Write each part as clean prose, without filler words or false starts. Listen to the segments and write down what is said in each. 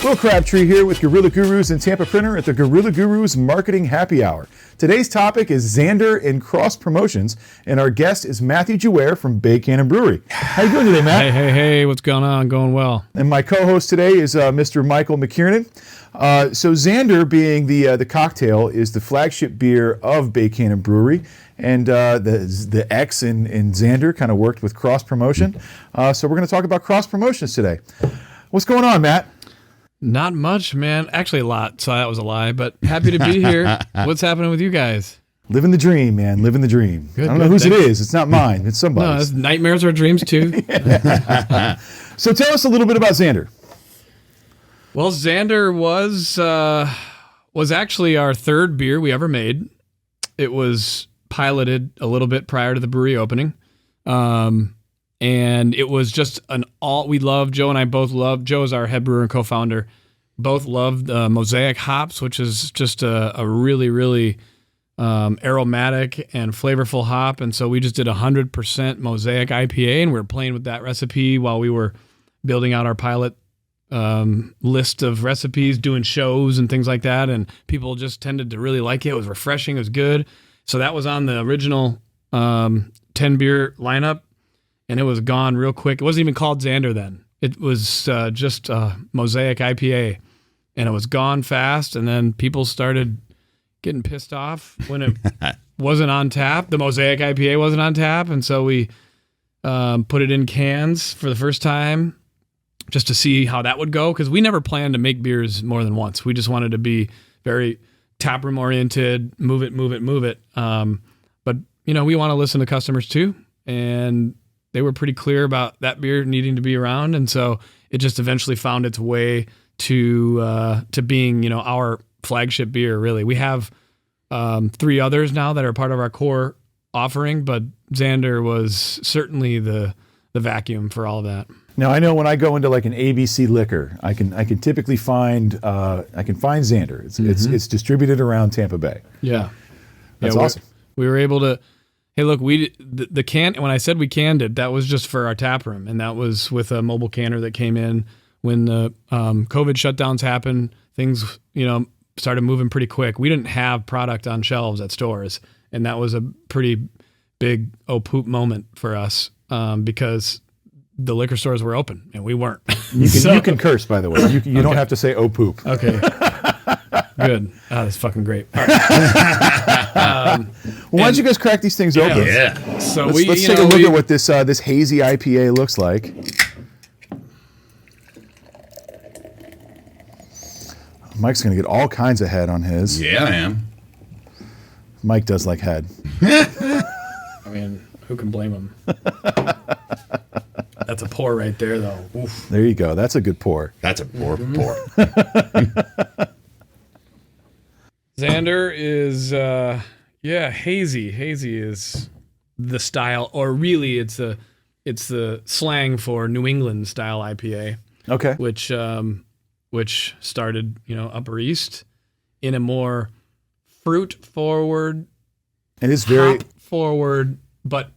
Will Crabtree here with Gorilla Gurus and Tampa Printer at the Gorilla Gurus Marketing Happy Hour. Today's topic is Xander and cross promotions, and our guest is Matthew Juair from Bay Cannon Brewery. How you doing today, Matt? Hey, what's going on? Going well. And my co-host today is Mr. Michael McKiernan. So Xander, being the cocktail, is the flagship beer of Bay Cannon Brewery, and the X in Xander kind of worked with cross promotion. So we're going to talk about cross promotions today. What's going on, Matt? Not much, man. Actually, a lot. So that was a lie, but happy to be here. What's happening with you guys? Living the dream, man. Living the dream. Good, I don't know whose it is. It's not mine. It's somebody's. No, nightmares are dreams too. So tell us a little bit about Xander. Well, Xander was actually our third beer we ever made. It was piloted a little bit prior to the brewery opening. And it was just we love, Joe and I both love, Joe is our head brewer and co-founder, both loved Mosaic hops, which is just a really, really aromatic and flavorful hop. And so we just did 100% Mosaic IPA, and we were playing with that recipe while we were building out our pilot list of recipes, doing shows and things like that. And people just tended to really like it. It was refreshing. It was good. So that was on the original 10 beer lineup. And it was gone real quick. It wasn't even called Xander then. It was just Mosaic IPA. And it was gone fast. And then people started getting pissed off when it wasn't on tap. The Mosaic IPA wasn't on tap. And so we put it in cans for the first time just to see how that would go. Because we never planned to make beers more than once. We just wanted to be very taproom oriented, move it. But, we want to listen to customers too. And they were pretty clear about that beer needing to be around, and so it just eventually found its way to being, our flagship beer. Really, we have 3 others now that are part of our core offering, but Xander was certainly the vacuum for all of that. Now I know when I go into like an ABC liquor, I can typically find Xander. It's distributed around Tampa Bay. Yeah, that's awesome. We were able to. Hey, look, the can. When I said we canned it, that was just for our tap room, and that was with a mobile canner that came in when the COVID shutdowns happened. Things, started moving pretty quick. We didn't have product on shelves at stores, and that was a pretty big oh poop moment for us because the liquor stores were open and we weren't. You can curse, by the way. You okay. Don't have to say oh poop. Okay. Good. That's fucking great. All right. Why don't you guys crack these things open? Yeah. So let's take a look at what this hazy IPA looks like. Mike's going to get all kinds of head on his. Yeah, I am. Mike does like head. I mean, who can blame him? That's a pour right there, though. Oof. There you go. That's a good pour. That's a pour. Xander is, hazy. Hazy is the style, or really it's the slang for New England style IPA. Okay. Which started, Upper East in a more fruit forward, it is very hop forward, but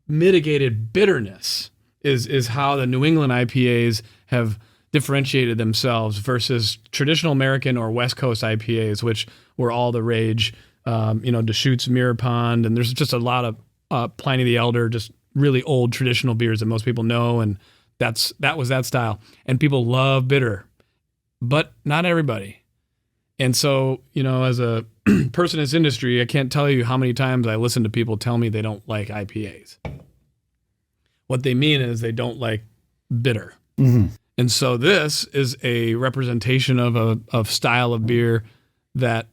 mitigated bitterness is how the New England IPAs have differentiated themselves versus traditional American or West Coast IPAs, which were all the rage. Deschutes, Mirror Pond, and there's just a lot of Pliny the Elder, just really old traditional beers that most people know, and that was that style. And people love bitter, but not everybody. And so, as a person in this industry, I can't tell you how many times I listen to people tell me they don't like IPAs. What they mean is they don't like bitter. Mm-hmm. And so this is a representation of a style of beer that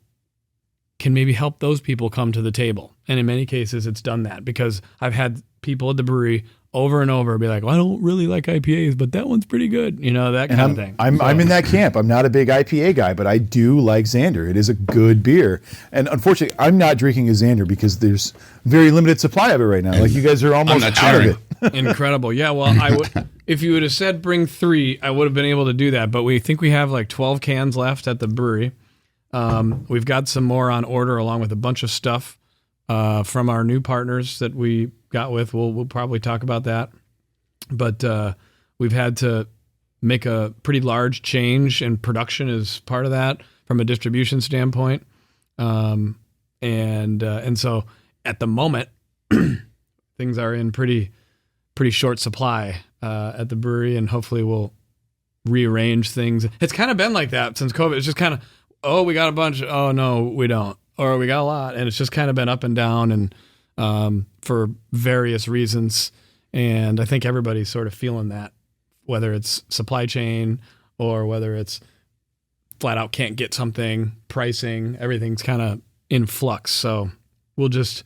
can maybe help those people come to the table. And in many cases, it's done that because I've had people at the brewery over and over be like, well, I don't really like IPAs, but that one's pretty good. That kind of thing. I'm in that camp. I'm not a big IPA guy, but I do like Xander. It is a good beer. And unfortunately, I'm not drinking a Xander because there's very limited supply of it right now. Like you guys are almost out of it. Incredible. Yeah, well, I would, if you would have said bring 3, I would have been able to do that. But we think we have like 12 cans left at the brewery. We've got some more on order along with a bunch of stuff from our new partners that we got with. We'll probably talk about that. But we've had to make a pretty large change, and production is part of that from a distribution standpoint. And so at the moment, things are in pretty short supply at the brewery, and hopefully we'll rearrange things. It's kind of been like that since COVID. It's just kind of, oh, we got a bunch. Oh no, we don't, or we got a lot, and it's just kind of been up and down, and for various reasons. And I think everybody's sort of feeling that, whether it's supply chain or whether it's flat out can't get something, pricing, everything's kind of in flux. So we'll just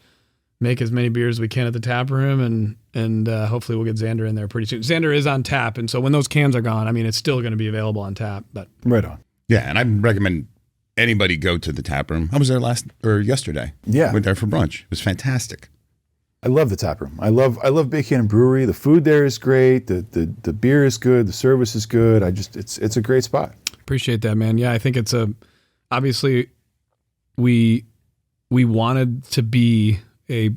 make as many beers as we can at the tap room, and hopefully we'll get Xander in there pretty soon. Xander is on tap, and so when those cans are gone, I mean, it's still going to be available on tap. But right on. Yeah, and I recommend anybody go to the tap room. I was there yesterday. Yeah, went there for brunch. It was fantastic. I love the tap room. I love Big Cannon Brewery. The food there is great. The beer is good. The service is good. It's a great spot. Appreciate that, man. Yeah, I think it's obviously we wanted to be a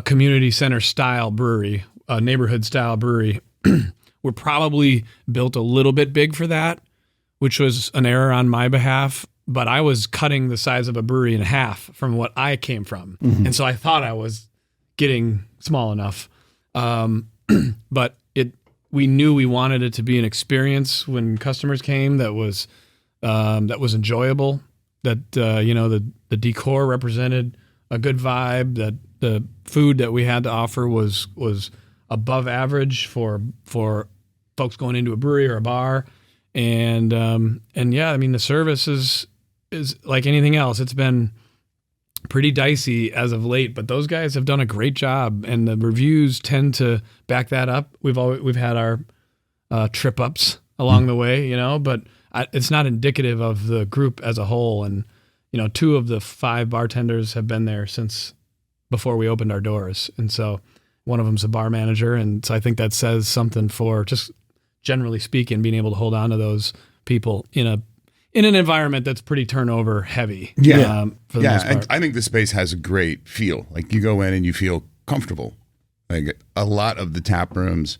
community center style brewery, a neighborhood style brewery. We're probably built a little bit big for that, which was an error on my behalf. But I was cutting the size of a brewery in half from what I came from, and so I thought I was getting small enough. But we knew we wanted it to be an experience when customers came that was enjoyable, that the decor represented a good vibe, that the food that we had to offer was above average for folks going into a brewery or a bar. And yeah, I mean, the service is like anything else. It's been pretty dicey as of late, but those guys have done a great job, and the reviews tend to back that up. We've had our trip ups along the way, but it's not indicative of the group as a whole. And 2 of the 5 bartenders have been there since before we opened our doors, and so one of them's a bar manager, and so I think that says something for just generally speaking, being able to hold on to those people in an environment that's pretty turnover heavy. Yeah. For the most part. I think the space has a great feel. Like, you go in and you feel comfortable. Like, a lot of the tap rooms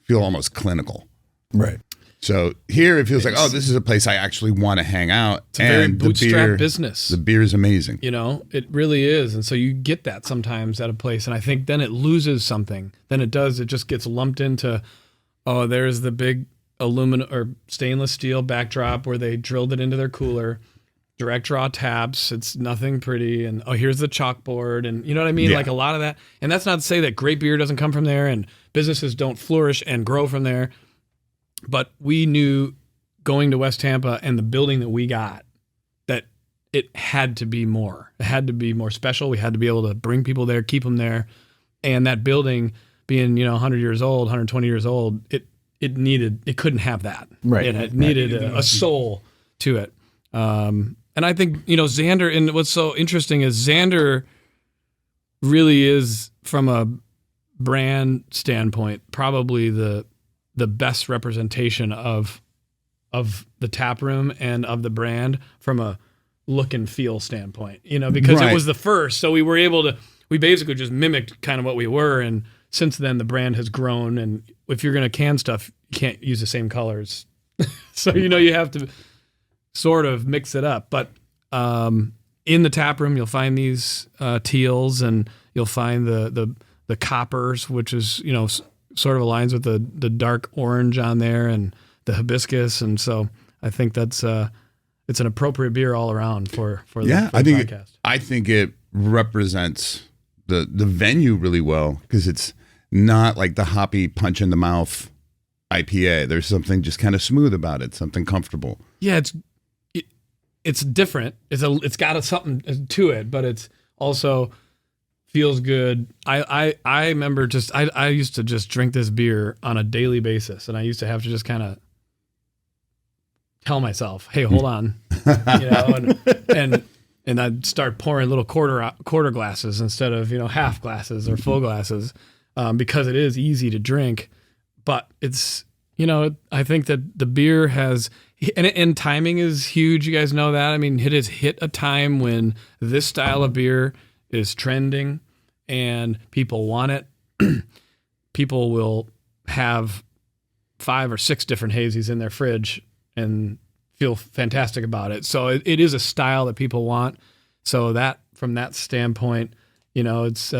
feel almost clinical. Right. So here it feels like, this is a place I actually want to hang out. It's a very bootstrap business. The beer is amazing. It really is. And so you get that sometimes at a place, and I think then it loses something. Then it just gets lumped into, there's the big aluminum or stainless steel backdrop where they drilled it into their cooler, direct draw taps. It's nothing pretty. And here's the chalkboard. And you know what I mean? Yeah. Like a lot of that. And that's not to say that great beer doesn't come from there and businesses don't flourish and grow from there. But we knew going to West Tampa and the building that we got that it had to be more. It had to be more special. We had to be able to bring people there, keep them there. And that building being, 100 years old, 120 years old, it couldn't have that. Right. It needed a soul to it. And I think, Xander, and what's so interesting is Xander really is, from a brand standpoint, probably the best representation of the tap room and of the brand from a look and feel standpoint, because Right. it was the first. So we basically just mimicked kind of what we were. And since then the brand has grown, and if you're going to can stuff, you can't use the same colors. So, you have to sort of mix it up. But in the tap room, you'll find these teals, and you'll find the coppers, which is, sort of aligns with the dark orange on there, and the hibiscus. And so I think that's it's an appropriate beer all around for the podcast. I think it represents the venue really well, because it's not like the hoppy punch in the mouth IPA. There's something just kind of smooth about it, something comfortable. Yeah, it's different. It's got something to it, but it's also feels good. I remember I used to just drink this beer on a daily basis, and I used to have to just kind of tell myself, "Hey, hold on," and I'd start pouring little quarter glasses instead of half glasses or full glasses, because it is easy to drink, but it's I think that the beer has, and timing is huge. You guys know that. I mean, it has hit a time when this style of beer is trending and people want it. People will have 5 or 6 different hazies in their fridge and feel fantastic about it. So it is a style that people want. So that from that standpoint, it's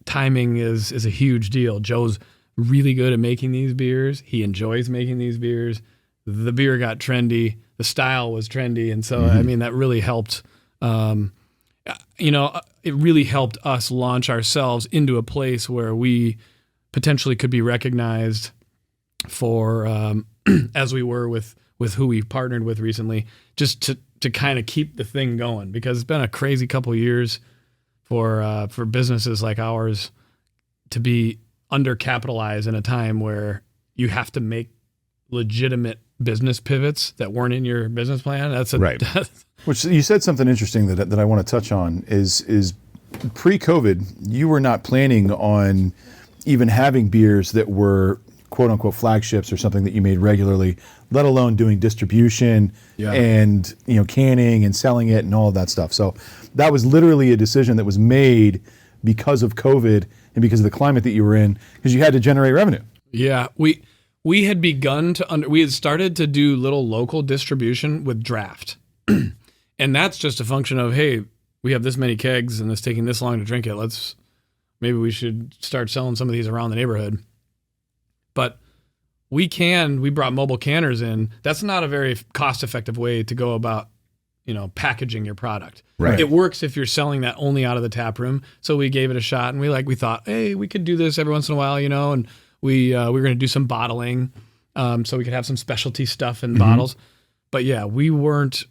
timing is a huge deal. Joe's really good at making these beers. He enjoys making these beers. The beer got trendy. The style was trendy. And so, I mean, that really helped, it really helped us launch ourselves into a place where we potentially could be recognized for, as we were with who we partnered with recently, just to kind of keep the thing going, because it's been a crazy couple of years for businesses like ours to be undercapitalized in a time where you have to make legitimate business pivots that weren't in your business plan. Right. Which you said something interesting that I want to touch on is pre-COVID, you were not planning on even having beers that were quote unquote flagships or something that you made regularly, let alone doing distribution and canning and selling it and all of that stuff. So that was literally a decision that was made because of COVID and because of the climate that you were in, because you had to generate revenue. Yeah, we had begun we had started to do little local distribution with draft. And that's just a function of, hey, we have this many kegs and it's taking this long to drink it. Maybe we should start selling some of these around the neighborhood. But we brought mobile canners in. That's not a very cost-effective way to go about, packaging your product. Right. It works if you're selling that only out of the tap room. So we gave it a shot, and we thought, hey, we could do this every once in a while, and we were going to do some bottling, so we could have some specialty stuff in bottles. But yeah, we weren't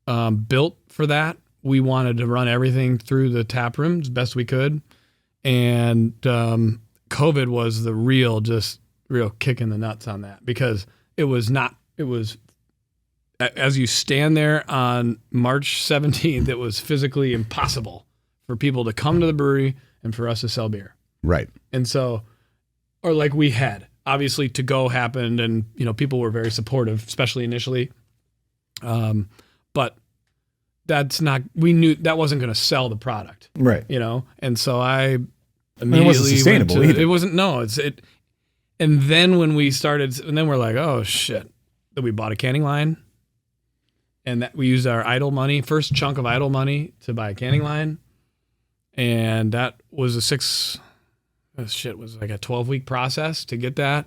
built for that. We wanted to run everything through the tap room as best we could, and COVID was the real kick in the nuts on that, because it was as you stand there on March 17th, it was physically impossible for people to come to the brewery and for us to sell beer. Right. And so, or like we had, obviously to go happened, and people were very supportive, especially initially. But we knew that wasn't going to sell the product. Right. And so I it immediately wasn't sustainable either. It wasn't, no, and then when we started, and then we're like, oh shit, that we bought a canning line, and that we used our idle money, first chunk of idle money, to buy a canning line. And that was was like a 12-week process to get that.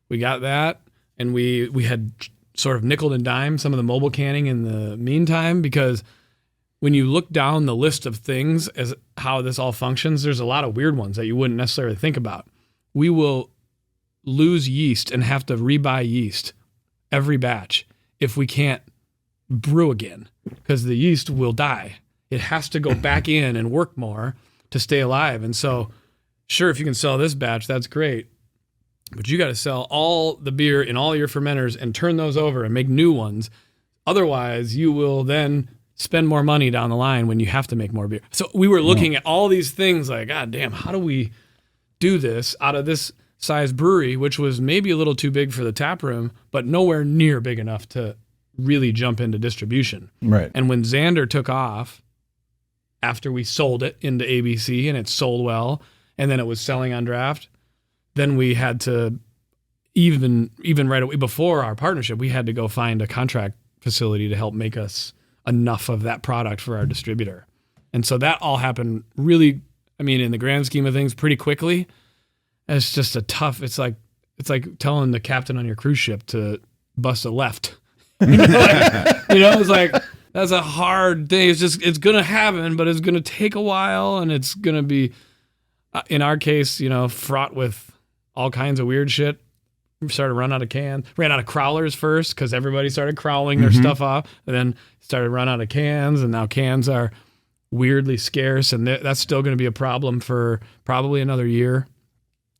We got that, and we had sort of nickel and dime some of the mobile canning in the meantime, because when you look down the list of things as how this all functions, there's a lot of weird ones that you wouldn't necessarily think about. We will lose yeast and have to rebuy yeast every batch if we can't brew again, because the yeast will die. It has to go back in and work more to stay alive. And so, sure, if you can sell this batch, that's great, but you got to sell all the beer in all your fermenters and turn those over and make new ones. Otherwise, you will then spend more money down the line when you have to make more beer. So we were looking at all these things like, God damn, how do we do this out of this size brewery, which was maybe a little too big for the tap room, but nowhere near big enough to really jump into distribution. Right. And when Xander took off, after we sold it into ABC and it sold well, and then it was selling on draft, then we had to, even right away before our partnership, we had to go find a contract facility to help make us enough of that product for our distributor. And so that all happened really, in the grand scheme of things, pretty quickly. It's just it's like telling the captain on your cruise ship to bust a left. It's like, that's a hard thing. It's going to happen, but it's going to take a while, and it's going to be, in our case, fraught with all kinds of weird shit. We started ran out of crowlers first, because everybody started crowling their stuff off, and then started run out of cans, and now cans are weirdly scarce, and that's still going to be a problem for probably another year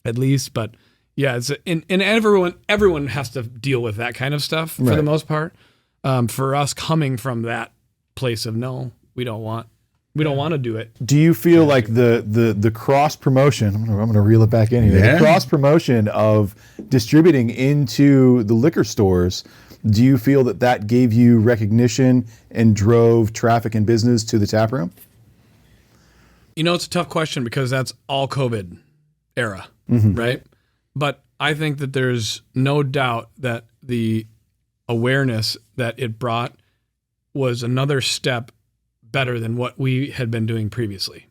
at least. But yeah, and everyone has to deal with that kind of stuff for the most part. For us, coming from that place of, no, we don't want to do it. Do you feel like the cross promotion? I'm gonna reel it back in here. Yeah. The cross promotion of distributing into the liquor stores. Do you feel that gave you recognition and drove traffic and business to the tap room? It's a tough question, because that's all COVID era, right? But I think that there's no doubt that the awareness that it brought was another step better than what we had been doing previously.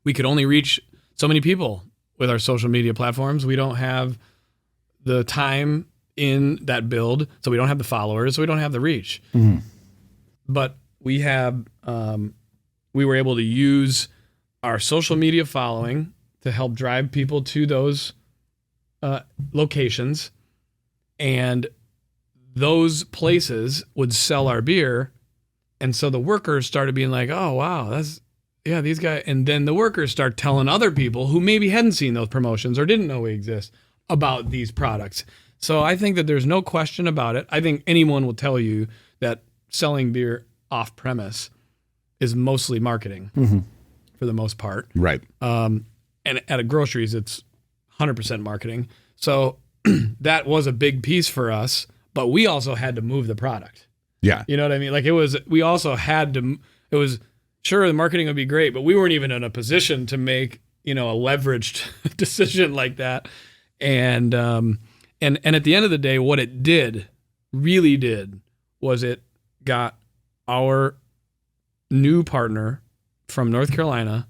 We could only reach so many people with our social media platforms. We don't have the time in that build, so we don't have the followers, so we don't have the reach. Mm-hmm. But we have, we were able to use our social media following to help drive people to those locations, and those places would sell our beer. And so the workers started being like, oh, wow, these guys. And then the workers start telling other people who maybe hadn't seen those promotions or didn't know we exist about these products. So I think that there's no question about it. I think anyone will tell you that selling beer off premise is mostly marketing for the most part. Right. And at a groceries, it's 100% marketing. So that was a big piece for us, but we also had to move the product. Yeah. You know what I mean? Like we also had to, it was sure the marketing would be great, but we weren't even in a position to make, a leveraged decision like that. And at the end of the day, what it really did, was it got our new partner from North Carolina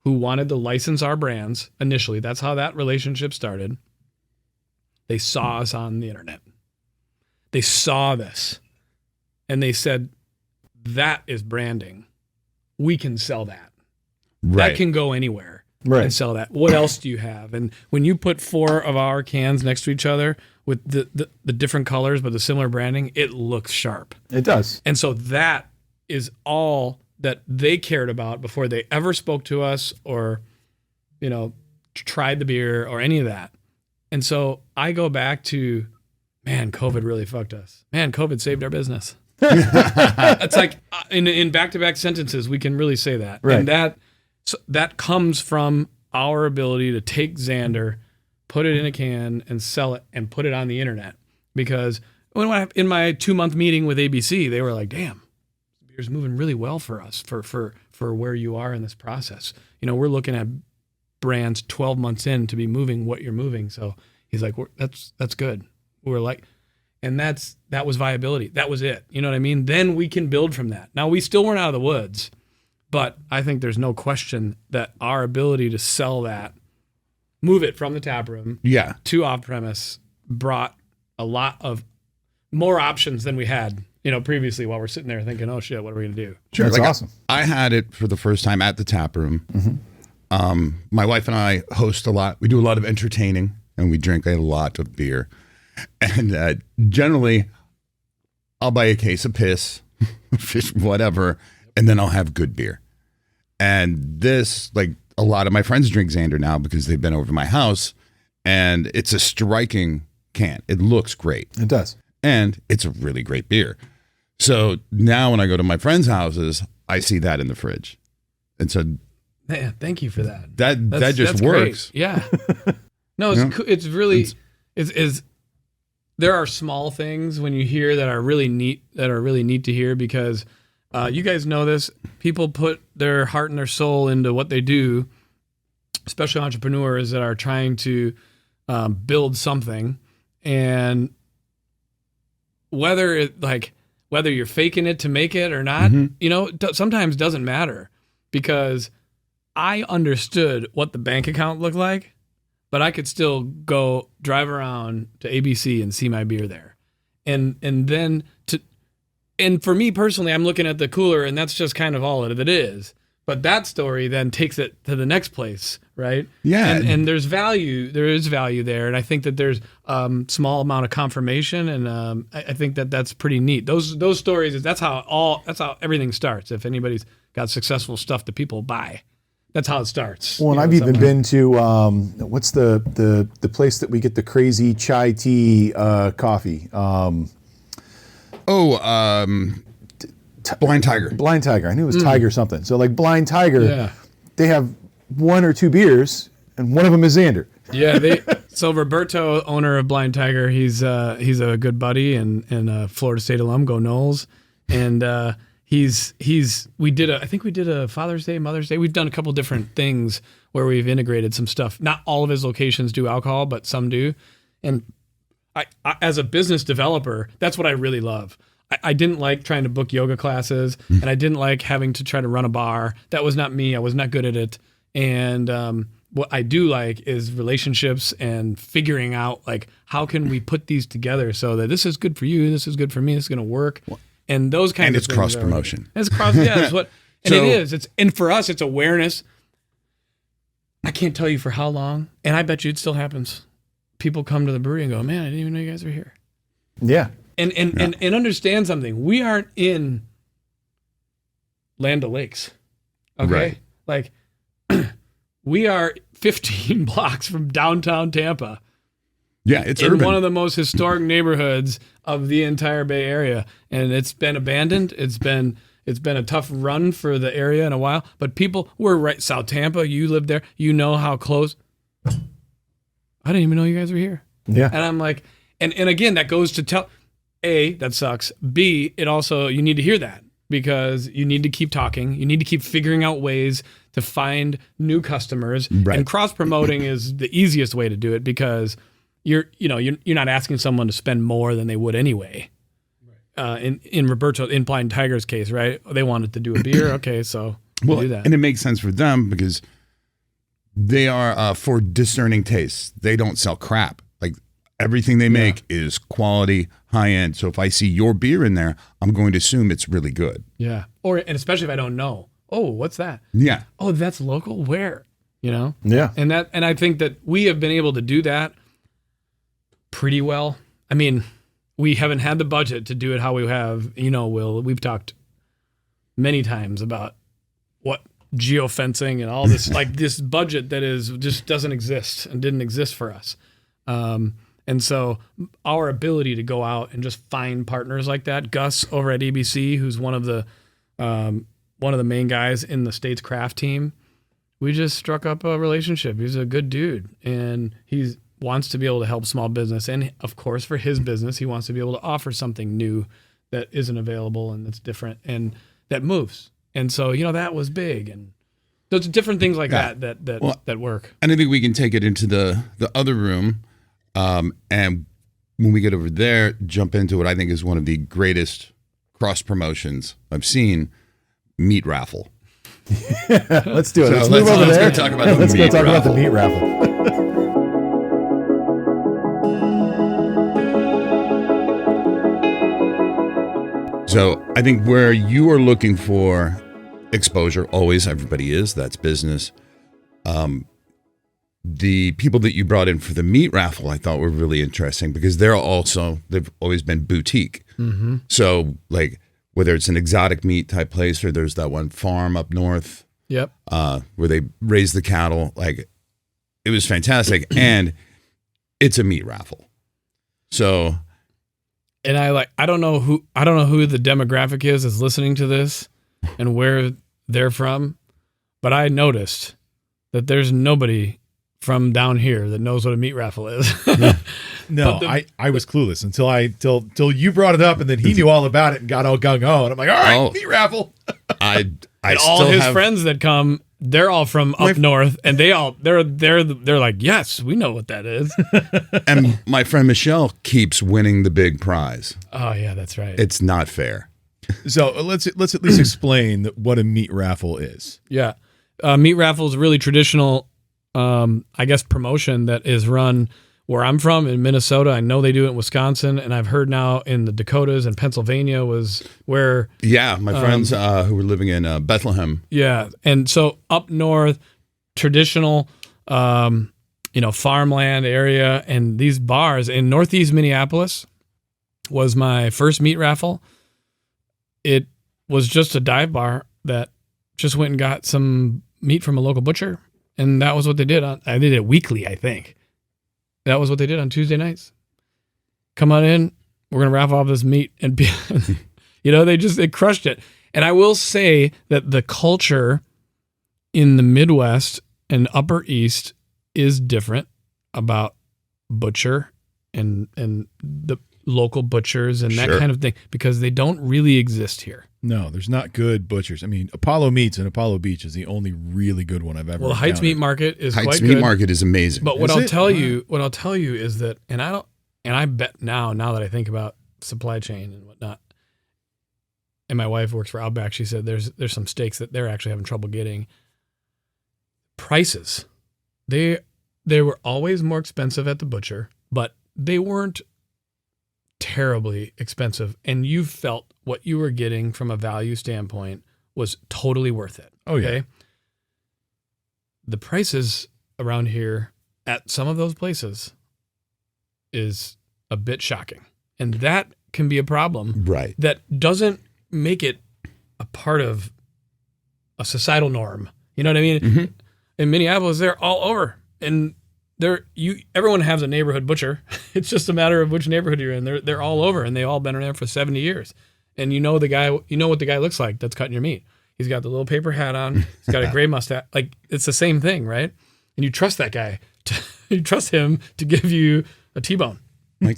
who wanted to license our brands initially. That's how that relationship started. They saw us on the internet. They saw this and they said, that is branding. We can sell that. Right. That can go anywhere. Right. And sell that. What else do you have? And when you put 4 of our cans next to each other with the different colors but the similar branding, it looks sharp. It does. And so that is all that they cared about before they ever spoke to us or, tried the beer or any of that. And so I go back to, man, COVID really fucked us. Man, COVID saved our business. It's like in back-to-back sentences, we can really say that. Right. And that comes from our ability to take Xander, put it in a can and sell it and put it on the internet. Because in my 2-month meeting with ABC, they were like, damn, beer's moving really well for us for where you are in this process. We're looking at brands 12 months in to be moving what you're moving. So he's like, that's good. We're like, and that was viability. That was it. You know what I mean? Then we can build from that. Now we still weren't out of the woods, but I think there's no question that our ability to sell that, move it from the tap room to off premise, brought a lot of more options than we had, previously while we're sitting there thinking, oh shit, what are we going to do? Sure. That's awesome. I had it for the first time at the tap room. My wife and I host a lot. We do a lot of entertaining and we drink a lot of beer. And generally, I'll buy a case of piss, fish, whatever, and then I'll have good beer. And this, like a lot of my friends drink Xander now because they've been over to my house, and it's a striking can. It looks great. It does. And it's a really great beer. So now when I go to my friends' houses, I see that in the fridge. And so man, thank you for that. That just works. Great. Yeah. No, it's really it's there are small things when you hear that are really neat to hear, because you guys know this. People put their heart and their soul into what they do, especially entrepreneurs that are trying to build something. And whether you're faking it to make it or not, sometimes doesn't matter, because I understood what the bank account looked like, but I could still go drive around to ABC and see my beer there. And for me personally, I'm looking at the cooler and that's just kind of all that it is. But that story then takes it to the next place, right? Yeah. And there is value there. And I think that there's small amount of confirmation. And I think that's pretty neat. Those stories, that's how everything starts. If anybody's got successful stuff that people buy, that's how it starts. Well, and I've even been to, what's the place that we get the crazy chai tea coffee? Blind Tiger. Blind Tiger. I knew it was Tiger something. So like Blind Tiger, they have 1 or 2 beers, and one of them is Xander. Yeah. So Roberto, owner of Blind Tiger, he's a good buddy and Florida State alum, go Noles. And I think we did a Father's Day, Mother's Day. We've done a couple different things where we've integrated some stuff. Not all of his locations do alcohol, but some do. And I as a business developer, that's what I really love. I didn't like trying to book yoga classes, and I didn't like having to try to run a bar. That was not me. I was not good at it. And what I do like is relationships and figuring out, like, how can we put these together so that this is good for you, this is good for me, this is going to work. And those kinds of things. And it's cross promotion. It's cross, yeah. That's what, and it is. And for us, it's awareness. I can't tell you for how long, and I bet you it still happens. People come to the brewery and go, "Man, I didn't even know you guys were here." Yeah. And understand something. We aren't in Land O'Lakes. Okay? Right. Like, we are 15 blocks from downtown Tampa. Yeah, it's in urban. one of the most historic neighborhoods of the entire Bay Area, and it's been abandoned. It's been a tough run for the area in a while, but we're right South Tampa. You live there. You know how close. I didn't even know you guys were here. Yeah. And I'm like, and again, that goes to tell, A, that sucks. B, it also, you need to hear that because you need to keep talking. You need to keep figuring out ways to find new customers. Right. And cross promoting is the easiest way to do it because you're not asking someone to spend more than they would anyway. In Roberto, in Blind Tiger's case, right? They wanted to do a beer. Okay, so we'll do that. And it makes sense for them because they are for discerning tastes. They don't sell crap. Like everything they make is quality, high end. So if I see your beer in there, I'm going to assume it's really good. Yeah. And especially if I don't know. Oh, what's that? Yeah. Oh, that's local? Where? You know? Yeah. And I think that we have been able to do that pretty well. I mean, we haven't had the budget to do it how we have. You know, Will, we've talked many times about what geofencing and all this, like this budget that just doesn't exist and didn't exist for us. And so our ability to go out and just find partners like that, Gus over at ABC, who's one of the main guys in the States craft team, we just struck up a relationship. He's a good dude, and he wants to be able to help small business. And of course, for his business, he wants to be able to offer something new that isn't available and that's different and that moves. And so, that was big. And those different things like that work. And I think we can take it into the other room. And when we get over there, jump into what I think is one of the greatest cross promotions I've seen, Meat Raffle. Let's do it. So let's move over there. Go talk about Let's go talk about the meat raffle. So I think where you are looking for exposure, always everybody is, that's business. The people that you brought in for the meat raffle, I thought were really interesting because they've always been boutique. Mm-hmm. So like whether it's an exotic meat type place or there's that one farm up north, yep, where they raise the cattle, like it was fantastic. And it's a meat raffle. So, and I don't know who the demographic is listening to this and where they're from, but I noticed that there's nobody from down here that knows what a meat raffle is. No, I was clueless until you brought it up, and then he knew all about it and got all gung ho, and I'm like, all right, meat raffle. I and all his friends that come, they're all from up north, and they're like, yes, we know what that is. And my friend Michelle keeps winning the big prize. Oh yeah, that's right. It's not fair. So let's at least explain what a meat raffle is. Yeah, meat raffle is a really traditional, I guess, promotion that is run where I'm from in Minnesota. I know they do it in Wisconsin, and I've heard now in the Dakotas and Pennsylvania was where. Yeah, my friends who were living in Bethlehem. Yeah, and so up north, traditional, farmland area, and these bars in Northeast Minneapolis was my first meat raffle. It was just a dive bar that just went and got some meat from a local butcher, and that was what they did. I did it weekly, I think. That was what they did on Tuesday nights. Come on in, we're gonna raffle off this meat, and they crushed it. And I will say that the culture in the Midwest and Upper East is different about butcher and the local butchers and that Sure. kind of thing, because they don't really exist here. No, there's not good butchers. I mean, Apollo Meats in Apollo Beach is the only really good one I've ever. Well, the Heights Meat Market is Heights quite Meat good. Market is amazing. But what Is I'll it? tell you is that, and I bet now that I think about supply chain and whatnot, and my wife works for Outback, she said there's some steaks that they're actually having trouble getting. Prices, they were always more expensive at the butcher, but they weren't terribly expensive, and you felt what you were getting from a value standpoint was totally worth it. Oh, yeah. Okay? The prices around here at some of those places is a bit shocking, and that can be a problem. Right. That doesn't make it a part of a societal norm. You know what I mean? Mm-hmm. In Minneapolis, they're all over, and everyone has a neighborhood butcher. It's just a matter of which neighborhood you're in. They're all over, and they all been there for 70 years. And you know what the guy looks like that's cutting your meat. He's got the little paper hat on. He's got a gray mustache. Like, it's the same thing, right? And you trust that guy. You trust him to give you a T-bone. Like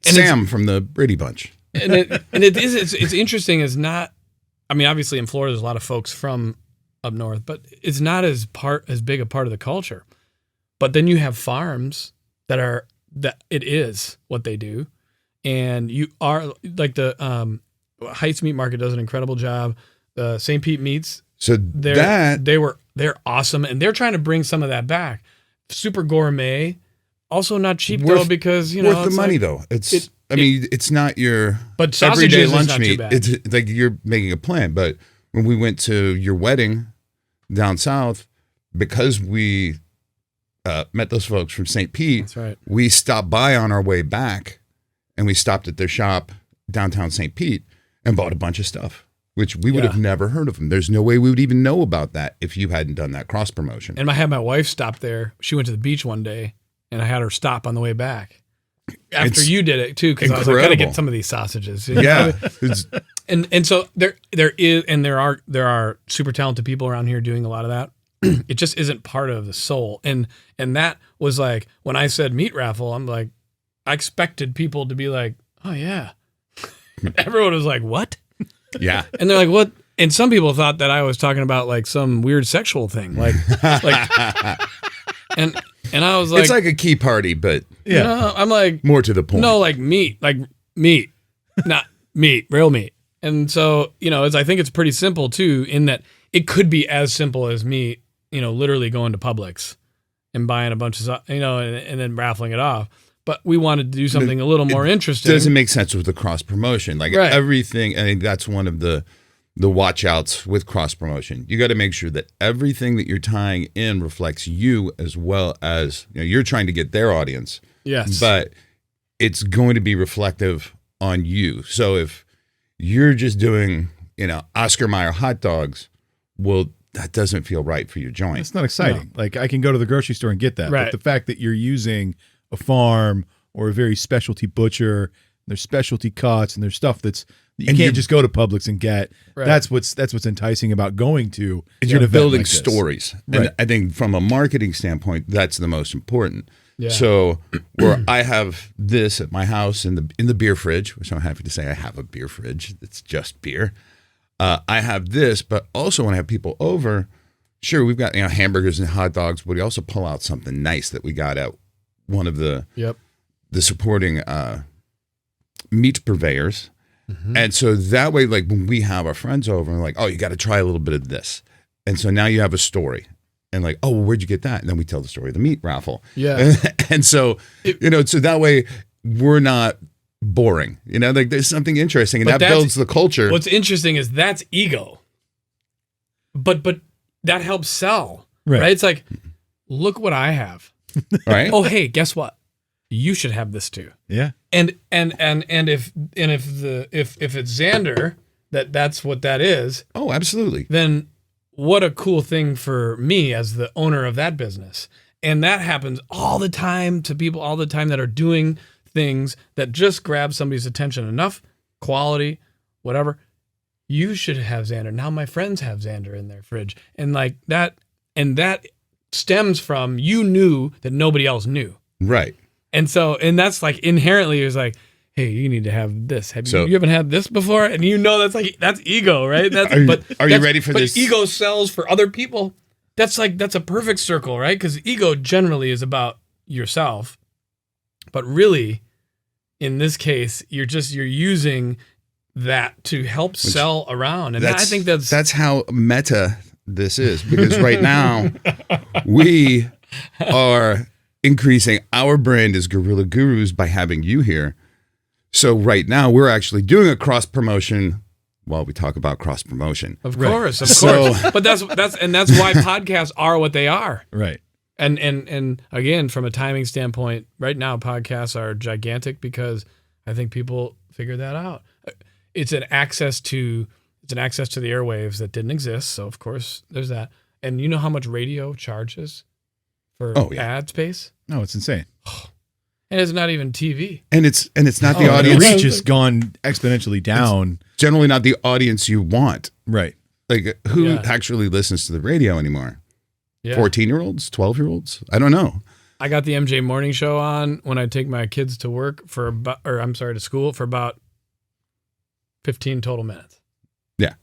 Sam from the Brady Bunch. It's interesting. It's not. I mean, obviously in Florida, there's a lot of folks from up north, but it's not as big a part of the culture. But then you have farms that it is what they do, and you are like the Heights Meat Market does an incredible job. St. Pete Meats, So they're awesome, and they're trying to bring some of that back. Super gourmet, also not cheap though, because worth the money like, though. It's not your but everyday sausages lunch is not meat. too bad. It's like you're making a plan. But when we went to your wedding down south, because we met those folks from St. Pete, That's right. we stopped by on our way back, and we stopped at their shop downtown St. Pete and bought a bunch of stuff, which we would have never heard of them. There's no way we would even know about that if you hadn't done that cross promotion. And I had my wife stop there. She went to the beach one day, and I had her stop on the way back. After you did it too, because I was like, gotta get some of these sausages. Yeah. And so there are super talented people around here doing a lot of that. It just isn't part of the soul. And that was like, when I said meat raffle, I'm like, I expected people to be like, oh yeah. Everyone was like, what? Yeah. And they're like, what? And some people thought that I was talking about like some weird sexual thing. Like and I was like, it's like a key party, but I'm like, more to the point. no, like meat, not meat, real meat. And so, I think it's pretty simple too, in that it could be as simple as me, literally going to Publix and buying a bunch of, and then raffling it off. But we wanted to do something a little more interesting. It doesn't make sense with the cross promotion. Like everything, I think that's one of the watch outs with cross promotion. You got to make sure that everything that you're tying in reflects you, as well as, you're trying to get their audience. Yes. But it's going to be reflective on you. So if you're just doing, Oscar Mayer hot dogs, well, that doesn't feel right for your joint. It's not exciting. No. Like, I can go to the grocery store and get that. Right. But the fact that you're using a farm or a very specialty butcher, there's specialty cuts and there's stuff that you can't just go to Publix and get. Right. That's what's enticing about going to. You're building like stories. Right. And I think from a marketing standpoint, that's the most important. Yeah. So where I have this at my house in the beer fridge, which I'm happy to say I have a beer fridge. It's just beer. I have this, but also when I have people over, sure, we've got hamburgers and hot dogs, but we also pull out something nice that we got at one of the supporting meat purveyors. Mm-hmm. And so that way, like when we have our friends over, and like, oh, you got to try a little bit of this. And so now you have a story. And like, oh, well, where'd you get that? And then we tell the story of the meat raffle. Yeah. And so, so that way we're not boring. Like there's something interesting, and that builds the culture. What's interesting is that's ego. But that helps sell. Right? It's like, look what I have. Right? Oh, hey, guess what? You should have this too. Yeah. And if it's Xander, that's what that is. Oh, absolutely. Then what a cool thing for me as the owner of that business. And that happens all the time to people all the time that are doing things that just grab somebody's attention. Enough quality, whatever. You should have Xander. Now my friends have Xander in their fridge. And like that, and that stems from you knew that nobody else knew. Right. And so, and that's like inherently is like, hey, you need to have this. You haven't had this before? And that's ego, right? Are you ready for this? But ego sells for other people. That's a perfect circle, right? Because ego generally is about yourself. But really, in this case, you're using that to help sell around. And I think that's how meta this is, because right now we are increasing our brand as Gorilla Gurus by having you here. So right now we're actually doing a cross promotion while we talk about cross promotion. Of course. But that's why podcasts are what they are. Right. And again, from a timing standpoint, right now podcasts are gigantic because I think people figured that out. It's an access to the airwaves that didn't exist. So of course there's that. And you know how much radio charges for ad space? No, it's insane. And it's not even TV. And it's not the audience. The reach has gone exponentially down. It's generally not the audience you want. Right. Like who actually listens to the radio anymore? 14-year-olds, 12-year-olds? I don't know. I got the MJ morning show on when I take my kids to work to school for about 15 total minutes. Yeah.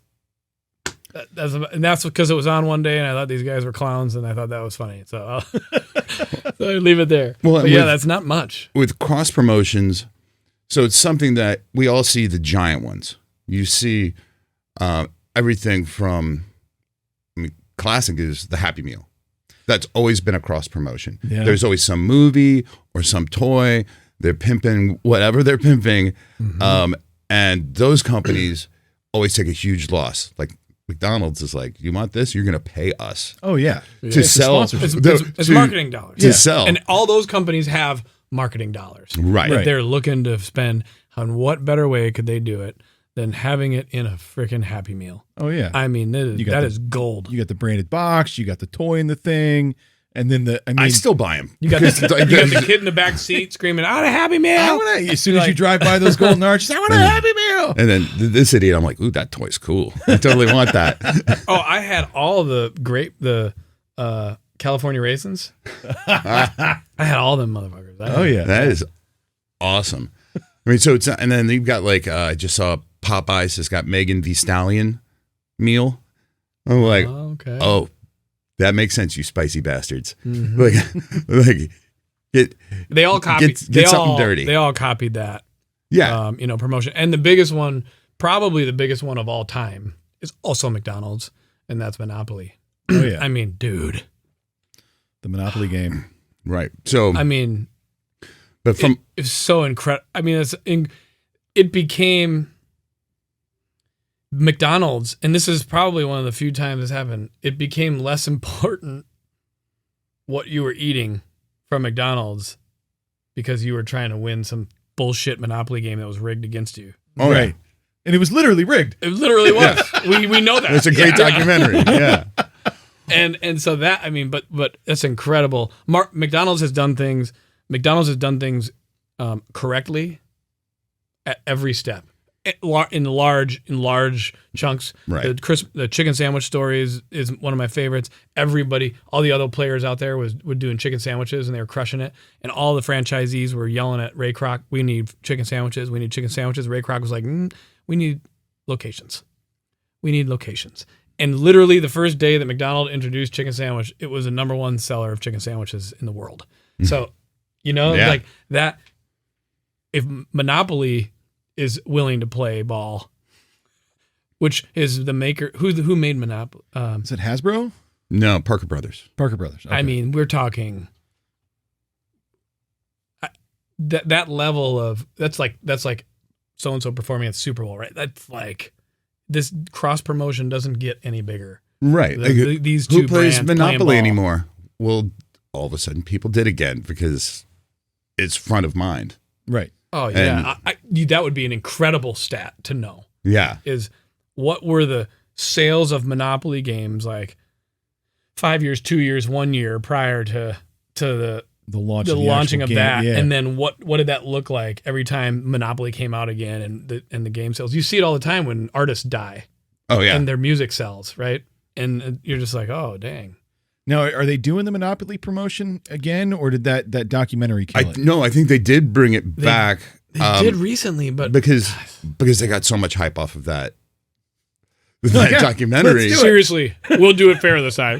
That's because it was on one day and I thought these guys were clowns and I thought that was funny. So, so I leave it there. Well, that's not much. With cross promotions, so it's something that we all see, the giant ones. You see everything from, classic is the Happy Meal. That's always been a cross promotion. Yeah. There's always some movie or some toy. They're pimping whatever they're pimping. Mm-hmm. And those companies always take a huge loss. Like McDonald's is like, you want this? You're going to pay us. Oh, yeah. To sell. It's marketing dollars. To sell. And all those companies have marketing dollars. Right. That they're looking to spend on what better way could they do it than having it in a freaking Happy Meal. Oh, yeah. I mean, that is gold. You got the branded box. You got the toy in the thing. And then I still buy them. You got the kid in the back seat screaming, "I want a Happy Meal!" As soon as you drive by those golden arches, I want a Happy Meal. And then this idiot, I'm like, "Ooh, that toy's cool. I totally want that." Oh, I had all the California raisins. I had all them motherfuckers. That is awesome. I mean, so it's and then you've got like I just saw Popeyes has got Megan Thee Stallion meal. I'm like, okay. Oh. That makes sense, you spicy bastards. Mm-hmm. They all copied. Get something dirty. They all copied that. Yeah, promotion. And the biggest one, probably the biggest one of all time, is also McDonald's, and that's Monopoly. Oh yeah. I mean, dude, the Monopoly game. Right. So I mean, but it's so incredible. I mean, it became McDonald's, and this is probably one of the few times this happened, it became less important what you were eating from McDonald's because you were trying to win some bullshit Monopoly game that was rigged against you. Oh, right. Yeah. And it was literally rigged. It literally was. We know that. It's a great documentary. Yeah. And so that, I mean, but that's incredible. McDonald's has done things correctly at every step. In large chunks. Right. The chicken sandwich story is one of my favorites. Everybody, all the other players out there were doing chicken sandwiches and they were crushing it. And all the franchisees were yelling at Ray Kroc, "We need chicken sandwiches. We need chicken sandwiches." Ray Kroc was like, "We need locations. We need locations." And literally the first day that McDonald's introduced chicken sandwich, it was the #1 seller of chicken sandwiches in the world. So, like that. If Monopoly is willing to play ball, which is the maker who made Monopoly. Is it Hasbro? No, Parker Brothers. Parker Brothers. Okay. I mean, we're talking that level of that's like so and so performing at the Super Bowl, right? That's like this cross promotion doesn't get any bigger, right? These two who plays brands Monopoly anymore? Well, all of a sudden people did again because it's front of mind, right? Oh, yeah. That would be an incredible stat to know. Yeah. Is what were the sales of Monopoly games like 5 years, 2 years, 1 year prior to the launching of that? Yeah. And then what did that look like every time Monopoly came out again and the game sales? You see it all the time when artists die. Oh, yeah. And their music sells, right? And you're just like, oh, dang. Now, are they doing the Monopoly promotion again, or did that documentary kill it? No, I think they did bring it back. They did recently, but because they got so much hype off of that documentary. Seriously, we'll do it fair this time.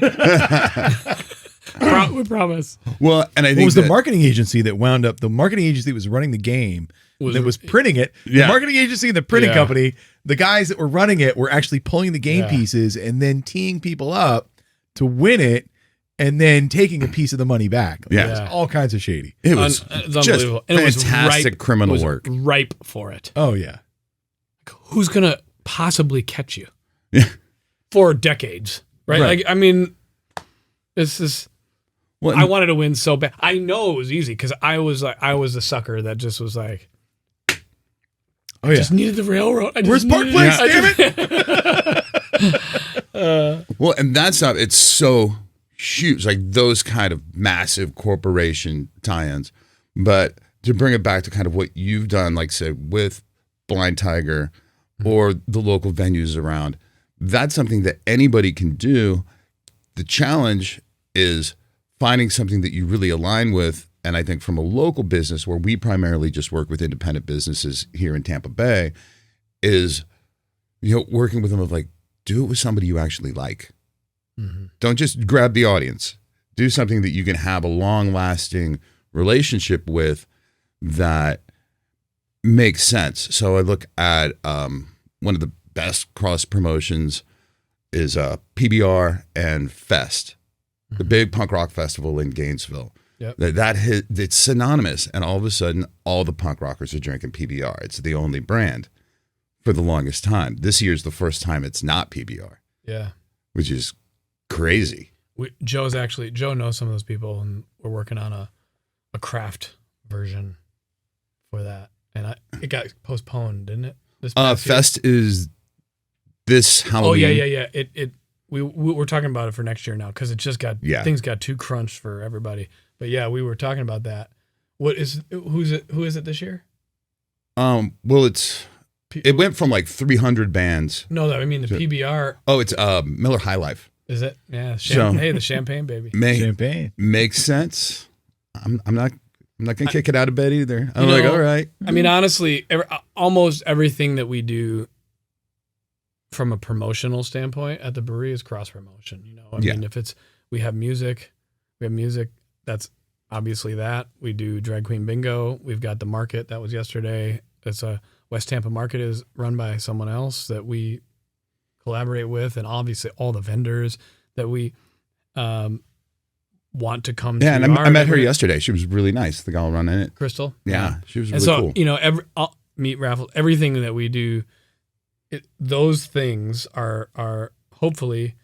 We promise. Well, and I think it was the marketing agency that wound up. The marketing agency that was running the game that was printing it. Yeah. The marketing agency and the printing company, the guys that were running it were actually pulling the game pieces and then teeing people up to win it, and then taking a piece of the money back. Like, it was all kinds of shady. It was it's unbelievable. And fantastic criminal work. Ripe for it. Oh yeah. Who's gonna possibly catch you? Yeah. For decades, right? Right. Like, I mean, this is. Well, I wanted to win so bad. I know it was easy because I was the sucker that just was like, oh yeah, just needed the railroad. Where's Park Place? Damn it! Well, and that's not. It's so huge, like those kind of massive corporation tie-ins. But to bring it back to kind of what you've done, like say with Blind Tiger or the local venues around, that's something that anybody can do. The challenge is finding something that you really align with. And I think from a local business where we primarily just work with independent businesses here in Tampa Bay is, working with them of like, do it with somebody you actually like. Mm-hmm. Don't just grab the audience. Do something that you can have a long-lasting relationship with that makes sense. So I look at one of the best cross promotions is PBR and Fest, the big punk rock festival in Gainesville. Yep. It's synonymous, and all of a sudden, all the punk rockers are drinking PBR. It's the only brand for the longest time. This year's the first time it's not PBR. Yeah, which is crazy. Joe knows some of those people, and we're working on a craft version for that, and it got postponed, didn't it? This Fest is this Halloween. Oh yeah. We're talking about it for next year now because it just got things got too crunched for everybody. But yeah, we were talking about that. Who is it this year? Well, it went from like 300 bands. No, I mean the PBR. Oh, it's Miller High Life. Is it? Yeah. Hey, the champagne baby. Champagne makes sense. I'm not gonna kick it out of bed either. I'm like, all right. I mean, honestly, almost everything that we do from a promotional standpoint at the brewery is cross promotion. I mean, if we have music, that's obviously that. We do drag queen bingo. We've got the market that was yesterday. It's a West Tampa market is run by someone else that we collaborate with, and obviously all the vendors that we want to come to. Yeah, and I met her yesterday. She was really nice, the gal running it. Crystal? Yeah, she was really cool. Meet Raffle, everything that we do, those things are hopefully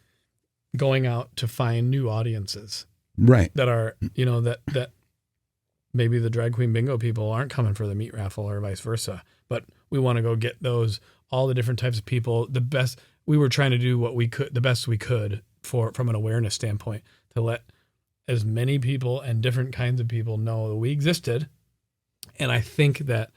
going out to find new audiences. Right. That are, that maybe the drag queen bingo people aren't coming for the meat raffle or vice versa, but we want to go get all the different types of people, the best. We were trying to do the best we could from an awareness standpoint to let as many people and different kinds of people know that we existed. And I think that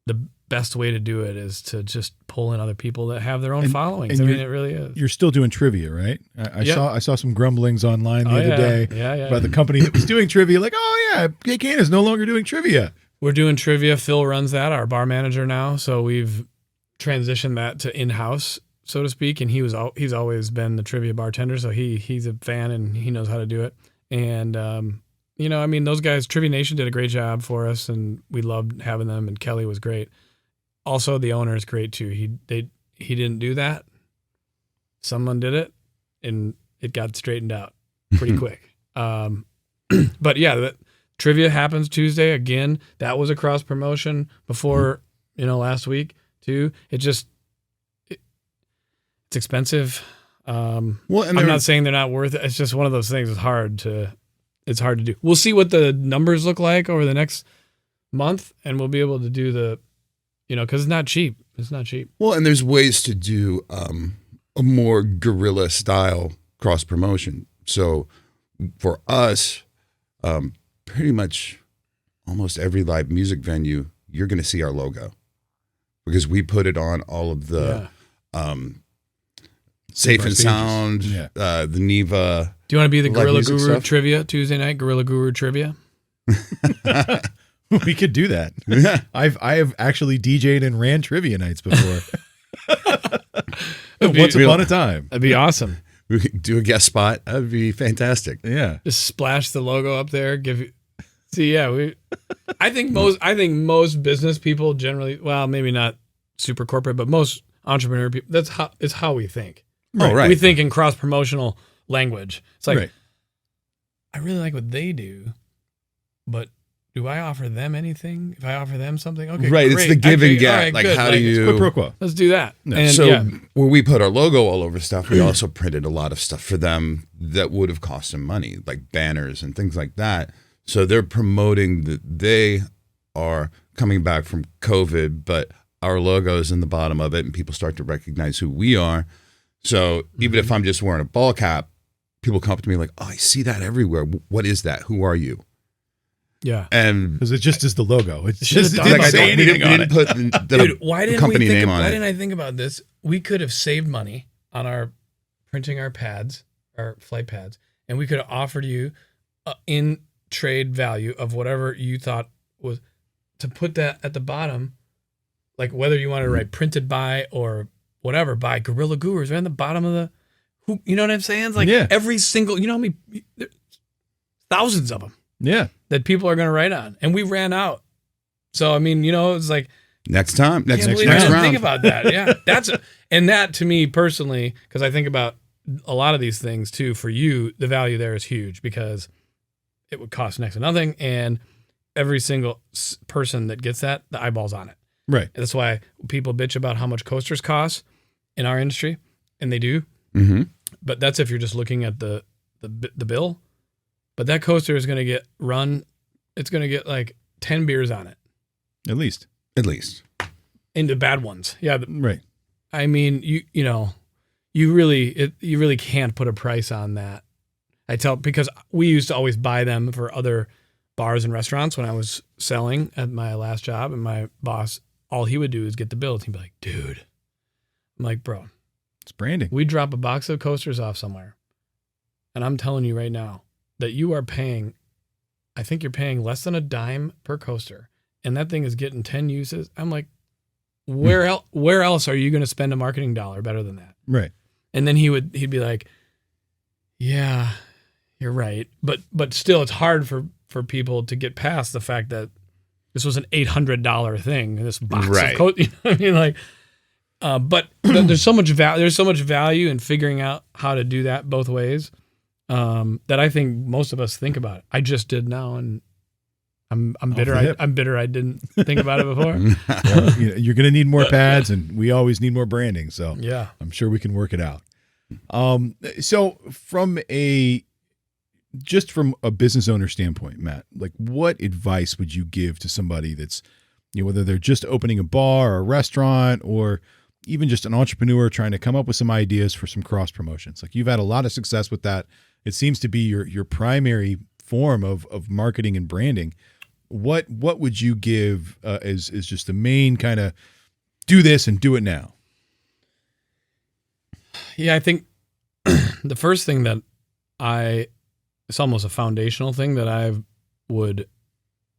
the best way to do it is to just pull in other people that have their own followings. I mean, it really is. You're still doing trivia, right? I saw some grumblings online the other day about the company that was doing trivia. Like, oh yeah, KKN is no longer doing trivia. We're doing trivia. Phil runs that, our bar manager now. So we've transitioned that to in-house, so to speak. And he's always been the trivia bartender. So he's a fan and he knows how to do it. And, I mean, those guys, Trivia Nation did a great job for us and we loved having them. And Kelly was great. Also, the owner is great too. He didn't do that. Someone did it, and it got straightened out pretty quick. But yeah, the trivia happens Tuesday again. That was a cross promotion before last week too. It's expensive. I'm not saying they're not worth it. It's just one of those things. It's hard to do. We'll see what the numbers look like over the next month, and we'll be able to do because it's not cheap. It's not cheap. Well, and there's ways to do a more guerrilla style cross promotion. So for us, pretty much almost every live music venue, you're going to see our logo because we put it on all of the Safe and Sound, the Neva. Do you want to be the Gorilla Guru stuff? Trivia Tuesday night? Gorilla Guru Trivia. We could do that. Yeah. I have actually DJ'd and ran trivia nights before. Once upon a time. That'd be awesome. We could do a guest spot. That would be fantastic. Yeah. Just splash the logo up there. I think most business people generally, well, maybe not super corporate, but most entrepreneur people, it's how we think. Oh, right. We think in cross promotional language. It's like, Right. I really like what they do, but do I offer them anything? If I offer them something, okay, Right. great. It's the give and get. All right, like, good. how do you? Quid pro quo. Let's do that. No. And So yeah, when we put our logo all over stuff, we also printed a lot of stuff for them that would have cost them money, like banners and things like that. So they're promoting that they are coming back from COVID, but our logo is in the bottom of it, and people start to recognize who we are. So even if I'm just wearing a ball cap, people come up to me like, "Oh, I see that everywhere. What is that? Who are you?" yeah. And Because it just is the logo. It's Should've just, it done didn't that. say we anything on didn't it. put the Dude, why didn't company we think name of, on why it. didn't I think about this? We could have saved money on our printing our pads, our flight pads, and we could have offered you in trade value of whatever you thought was to put that at the bottom, like whether you wanted to write printed by or whatever by Gorilla Gurus, right in the bottom of the, who, you know what I'm saying? It's like Yeah. every single, you know how many, thousands of them Yeah. that people are going to write on, and we ran out. So I mean, you know, it's like, next time, next can't believe I next didn't round. think about that. Yeah, and that to me personally, because I think about a lot of these things too. For you, the value there is huge because it would cost next to nothing, and every single person that gets that, the eyeballs on it. Right. That's why people bitch about how much coasters cost in our industry, and they do. Mm-hmm. But that's if you're just looking at the bill. But that coaster is going to get run. It's going to get like 10 beers on it. At least. At least. Into bad ones. Yeah. Right. I mean, you really can't put a price on that. I tell, because we used to always buy them for other bars and restaurants when I was selling at my last job, and my boss, all he would do is get the bills. He'd be like, dude, I'm like, bro, It's branding. we drop a box of coasters off somewhere, and I'm telling you right now that you are paying, I think you're paying less than a dime per coaster, and that thing is getting 10 uses. I'm like, where else are you going to spend a marketing dollar better than that? Right. And then he'd be like, yeah, you're right. But still, it's hard for people to get past the fact that this was an $800 thing, this box Right. of coat. You know what I mean? Like, but there's so much value. There's so much value in figuring out how to do that both ways, that I think most of us think about it. I just did now, and I'm bitter. the hip. I'm bitter. I didn't think about it before. Well, you're going to need more pads, and we always need more branding. So Yeah. I'm sure we can work it out. So from a business owner standpoint, Matt, like what advice would you give to somebody that's, whether they're just opening a bar or a restaurant, or even just an entrepreneur trying to come up with some ideas for some cross promotions? Like, you've had a lot of success with that. It seems to be your primary form of marketing and branding. What would you give as just the main kind of do this and do it now? Yeah, I think the first thing that it's almost a foundational thing that I would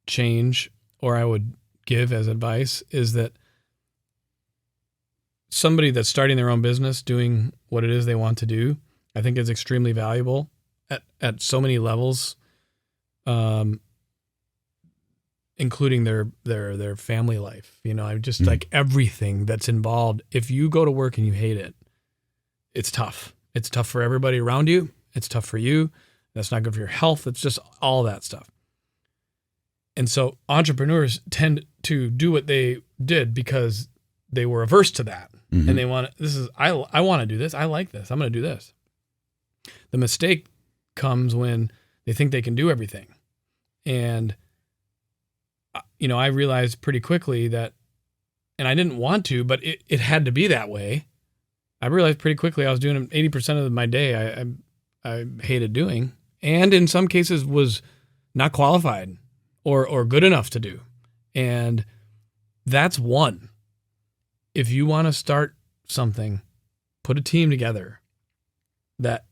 change, or I would give as advice, is that somebody that's starting their own business, doing what it is they want to do, I think is extremely valuable at so many levels, including their family life. I just like everything that's involved. If you go to work and you hate it, it's tough. It's tough for everybody around you. It's tough for you. That's not good for your health. It's just all that stuff. And so entrepreneurs tend to do what they did because they were averse to that. Mm-hmm. And they I want to do this. I like this. I'm going to do this. The mistake comes when they think they can do everything. And, I realized pretty quickly that, and I didn't want to, but it had to be that way. I realized pretty quickly I was doing 80% of my day I hated doing, and in some cases was not qualified or good enough to do. And that's one. If you want to start something, put a team together that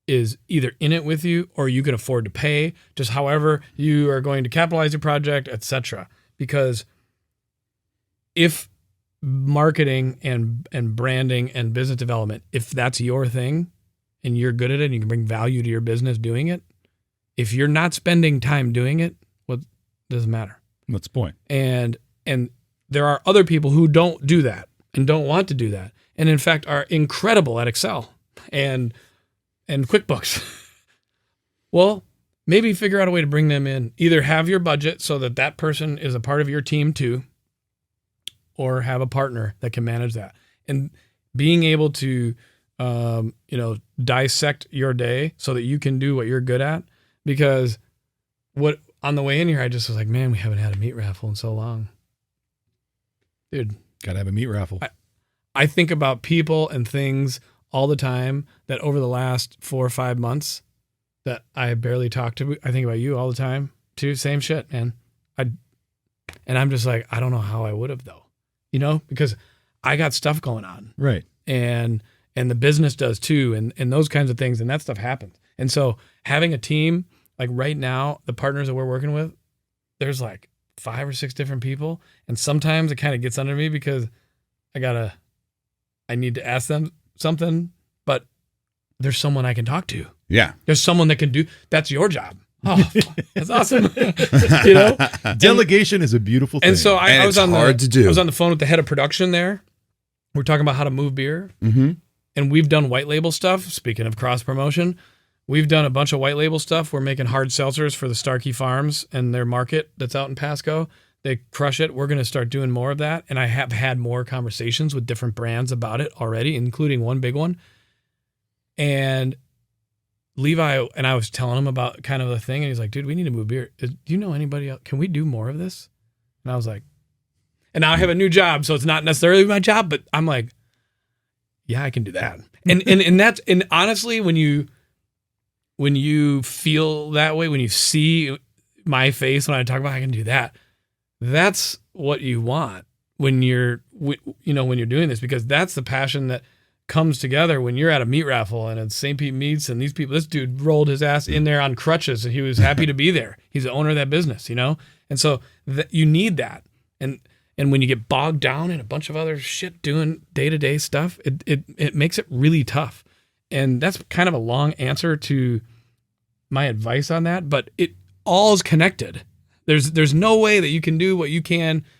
is either in it with you or you can afford to pay, just however you are going to capitalize your project, etc. Because if marketing and branding and business development, if that's your thing and you're good at it and you can bring value to your business doing it, if you're not spending time doing it, what doesn't matter. What's the point? And there are other people who don't do that and don't want to do that, and in fact are incredible at Excel and QuickBooks. Well, maybe figure out a way to bring them in. Either have your budget so that person is a part of your team too, or have a partner that can manage that. And being able to, dissect your day so that you can do what you're good at. Because on the way in here, I just was like, man, we haven't had a meat raffle in so long. Dude. Gotta have a meat raffle. I think about people and things all the time that over the last 4 or 5 months that I barely talk to. I think about you all the time too. Same shit, man. And I'm just like, I don't know how I would have though, because I got stuff going on. Right. And the business does too. And those kinds of things. And that stuff happens. And so having a team, like right now, the partners that we're working with, there's like 5 or 6 different people. And sometimes it kind of gets under me because I need to ask them something, but there's someone I can talk to. Yeah. There's someone that can do, that's your job. Oh, that's awesome. Delegation is a beautiful thing. And so I was hard to do. I was on the phone with the head of production there. We're talking about how to move beer. Mm-hmm. And we've done white label stuff. Speaking of cross promotion, we've done a bunch of white label stuff. We're making hard seltzers for the Starkey Farms and their market that's out in Pasco. They crush it. We're going to start doing more of that. And I have had more conversations with different brands about it already, including one big one. And Levi and I was telling him about kind of the thing. And he's like, dude, we need to move beer. Do you know anybody else? Can we do more of this? And I was like, and now I have a new job. So it's not necessarily my job, but I'm like, yeah, I can do that. And honestly, when you feel that way, when you see my face when I talk about I can do that, that's what you want when you're doing this, because that's the passion that comes together when you're at a meat raffle and it's St. Pete Meats and these people. This dude rolled his ass in there on crutches and he was happy to be there. He's the owner of that business, and so you need that. And when you get bogged down in a bunch of other shit doing day-to-day stuff, it makes it really tough. And that's kind of a long answer to my advice on that, but it all is connected. There's no way that you can do what you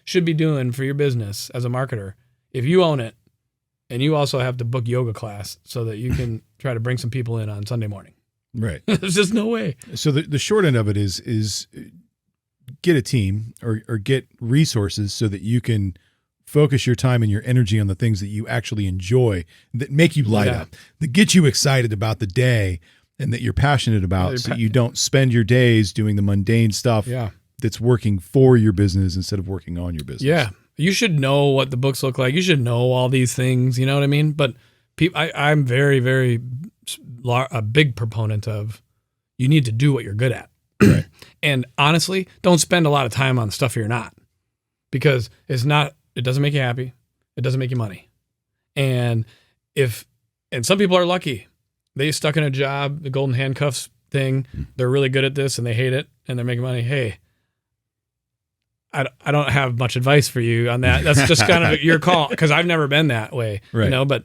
should be doing for your business as a marketer if you own it and you also have to book yoga class so that you can try to bring some people in on Sunday morning. Right. There's just no way. So the short end of it is get a team or get resources so that you can focus your time and your energy on the things that you actually enjoy, that make you light up, that get you excited about the day and that you're passionate about, so you don't spend your days doing the mundane stuff that's working for your business instead of working on your business. Yeah. You should know what the books look like. You should know all these things, you know what I mean? But I'm very, very a big proponent of you need to do what you're good at. Right. And honestly, don't spend a lot of time on stuff you're not, because it doesn't make you happy. It doesn't make you money. And some people are lucky. They stuck in a job, the golden handcuffs thing. They're really good at this and they hate it and they're making money. Hey, I don't have much advice for you on that. That's just kind of your call, because I've never been that way, right.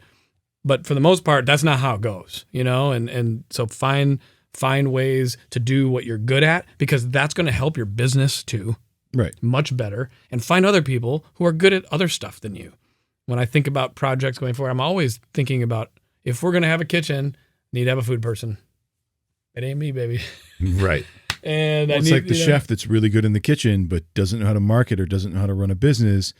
But for the most part, that's not how it goes, and so find ways to do what you're good at, because that's going to help your business too. Right. Much better. And find other people who are good at other stuff than you. When I think about projects going forward, I'm always thinking about, if we're going to have a kitchen, need to have a food person. It ain't me, baby. Right. And it's like the chef that's really good in the kitchen but doesn't know how to market or doesn't know how to run a business.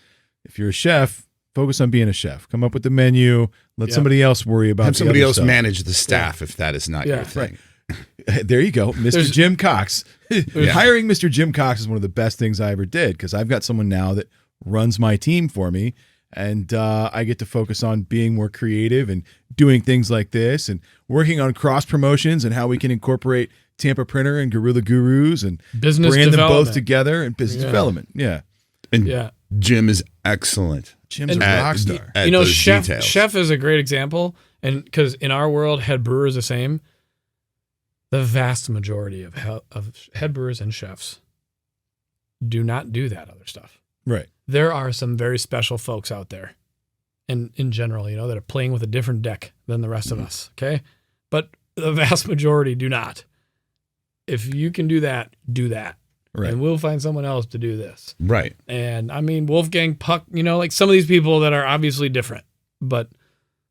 If you're a chef, focus on being a chef. Come up with the menu. Let somebody else worry about have somebody else stuff. Manage the staff if that is not your thing. Right. There you go. Mr. Jim Cox. Hiring Mr. Jim Cox is one of the best things I ever did, because I've got someone now that runs my team for me, and I get to focus on being more creative and doing things like this and working on cross promotions and how we can incorporate Tampa Printer and Gorilla Gurus and business brand them development. both together, and business development. Yeah. And Jim is excellent. Jim's a rock star. At those details. Chef is a great example. And because in our world, head brewer is the same. The vast majority of head brewers and chefs do not do that other stuff. Right. There are some very special folks out there, and in general, that are playing with a different deck than the rest of us. Okay, but the vast majority do not. If you can do that, do that. Right. And we'll find someone else to do this. Right. And I mean, Wolfgang Puck, like some of these people that are obviously different. But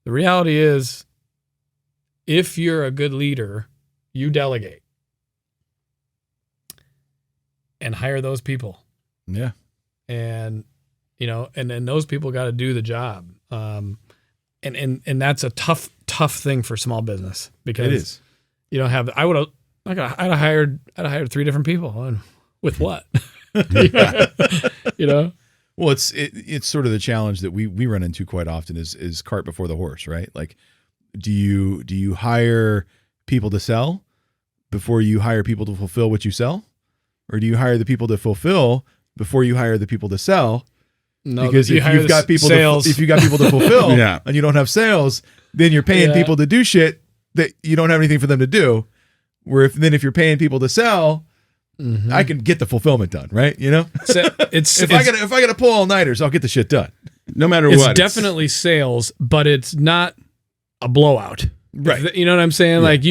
the reality is, if you're a good leader, you delegate and hire those people. Yeah. And, and then those people got to do the job. And that's a tough thing for small business because it is. You don't have, I'd have hired 3 different people. And with what? Well, it's sort of the challenge that we run into quite often is cart before the horse, right? Like, do you hire people to sell before you hire people to fulfill what you sell? Or do you hire the people to fulfill before you hire the people to sell? No, because if you've got people if you got people to fulfill Yeah. and you don't have sales, then you're paying people to do shit that you don't have anything for them to do. Where if you're paying people to sell, I can get the fulfillment done, right? So if I gotta pull all-nighters, I'll get the shit done. No matter it's what. Definitely sales, but it's not a blowout. Right. You know what I'm saying? Yeah. Like